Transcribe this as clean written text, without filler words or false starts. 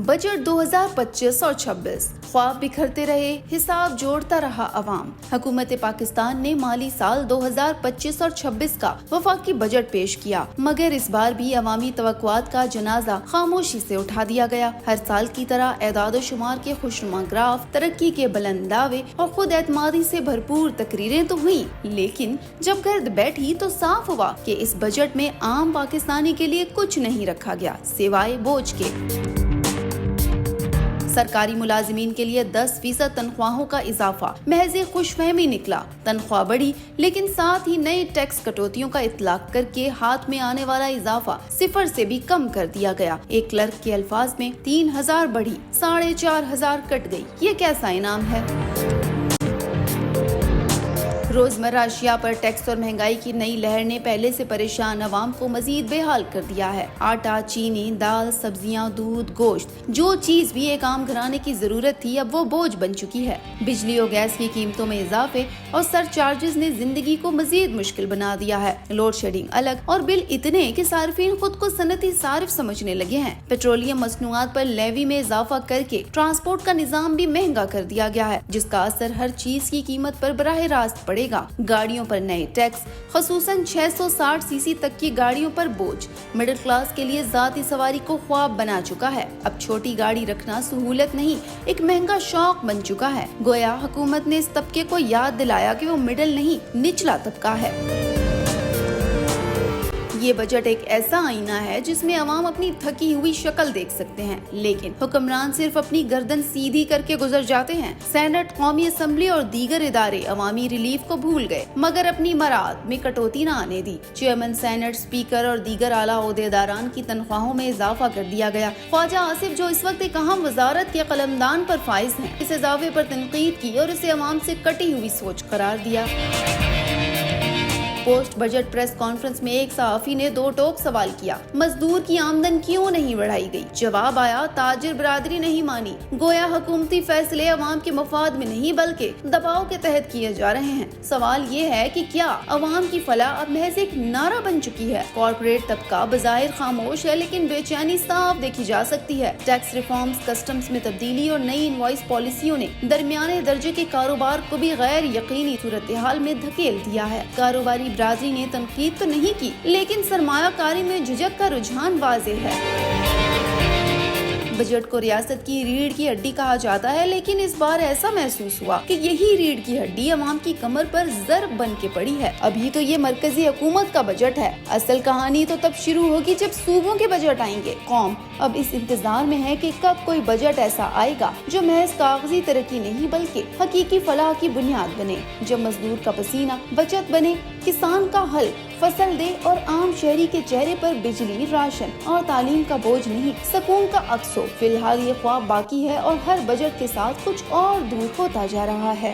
Budget 2025 और 26 ख्वाब बिखरते रहे, हिसाब जोड़ता रहा अवाम। हुकूमत पाकिस्तान ने माली साल 2025 और 26 का वफाकी बजट पेश किया, मगर इस बार भी अवामी तवक्कुआत का जनाजा खामोशी से उठा दिया गया। हर साल की तरह एदाद व शुमार के खुशनुमा ग्राफ, तरक्की के बुलंद दावे और खुद एतमादी से भरपूर तकरीरें तो हुई, लेकिन जब गर्द बैठी तो साफ हुआ कि इस बजट में आम पाकिस्तानी के लिए कुछ नहीं रखा गया सिवाय बोझ के। सरकारी मुलाजिमीन के लिए 10% तनख्वाहों का इजाफा महज खुशफहमी निकला। तनख्वाह बढ़ी, लेकिन साथ ही नए टैक्स कटौतियों का इतलाक करके हाथ में आने वाला इजाफा 0 से भी कम कर दिया गया। एक क्लर्क के अल्फाज में 3000 बढ़ी, 4500 कट गई। ये कैसा इनाम है? रोजमर्रा अशिया पर टैक्स और महंगाई की नई लहर ने पहले से परेशान अवाम को मजीद बेहाल कर दिया है। आटा, चीनी, दाल, सब्जियां, दूध, गोश्त, जो चीज भी एक आम घराने की जरूरत थी अब वो बोझ बन चुकी है। बिजली और गैस की कीमतों में इजाफे और सरचार्जेस ने जिंदगी को मजीद मुश्किल बना दिया है। लोड शेडिंग अलग और बिल इतने कि सार्फिन खुद को सनती सारिफ समझने लगे हैं। पेट्रोलियम मसनूआत पर लेवी में इजाफा करके ट्रांसपोर्ट का निजाम भी महंगा कर दिया गया है, जिसका असर हर चीज की कीमत पर बराह रास्त पड़ेगा। गाड़ियों पर नए टैक्स, खसूसन 660 सीसी तक की गाड़ियों पर बोझ मिडिल क्लास के लिए जाती सवारी को ख्वाब बना चुका है। अब छोटी गाड़ी रखना सहूलत नहीं, एक महंगा शौक बन चुका है। गोया हुकूमत ने इस तबके को याद दिलाया कि वो मिडिल नहीं, निचला तबका है। ये बजट एक ऐसा आईना है जिसमें अवाम अपनी थकी हुई शक्ल देख सकते हैं, लेकिन हुक्मरान सिर्फ अपनी गर्दन सीधी करके गुजर जाते हैं। सेनेट, कौमी असम्बली और दीगर इदारे अवामी रिलीफ को भूल गए, मगर अपनी मराद में कटौती न आने दी। चेयरमैन सेनेट, स्पीकर और दीगर आला ओहदेदारान की तनख्वाहों में इजाफा कर दिया गया। ख्वाजा आसिफ, जो इस वक्त एक अहम वजारत के कलमदान पर फाइज हैं, इस इजाफे पर तनकीद की और इसे अवाम से कटी हुई सोच करार दिया। पोस्ट बजट प्रेस कॉन्फ्रेंस में एक सहाफी ने दो टोक सवाल किया, मजदूर की आमदन क्यों नहीं बढ़ाई गई? जवाब आया, ताजिर बिरादरी नहीं मानी। गोया हुकूमती फैसले अवाम के मफाद में नहीं बल्कि दबाव के तहत किए जा रहे हैं। सवाल ये है कि क्या अवाम की फलाह अब महज एक नारा बन चुकी है? कॉर्पोरेट तबका बज़ाहिर खामोश है, लेकिन बेचैनी साफ देखी जा सकती है। टैक्स रिफॉर्म्स, कस्टम्स में तब्दीली और नई इनवॉइस पॉलिसियों ने दरमियाने दर्जे के कारोबार को भी गैर यकीनी सूरत हाल में धकेल दिया है। कारोबारी बिरादरी ने तनकीद तो नहीं की, लेकिन सरमायाकारी में झिझक का रुझान वाज़ेह है। बजट को रियासत की रीढ़ की हड्डी कहा जाता है, लेकिन इस बार ऐसा महसूस हुआ कि यही रीढ़ की हड्डी अवाम की कमर पर ज़र्ब बन के पड़ी है। अभी तो ये मरकजी हुकूमत का बजट है, असल कहानी तो तब शुरू होगी जब सूबों के बजट आएंगे। कौम अब इस इंतजार में है कि कब कोई बजट ऐसा आएगा जो महज कागजी तरक्की नहीं बल्कि हकीकी फलाह की बुनियाद बने, जब मजदूर का पसीना बचत बने, किसान का हल फसल दे और आम शहरी के चेहरे पर बिजली, राशन और तालीम का बोझ नहीं, सुकून का अक्स हो। फिलहाल ये ख्वाब बाकी है और हर बजट के साथ कुछ और दूर होता जा रहा है।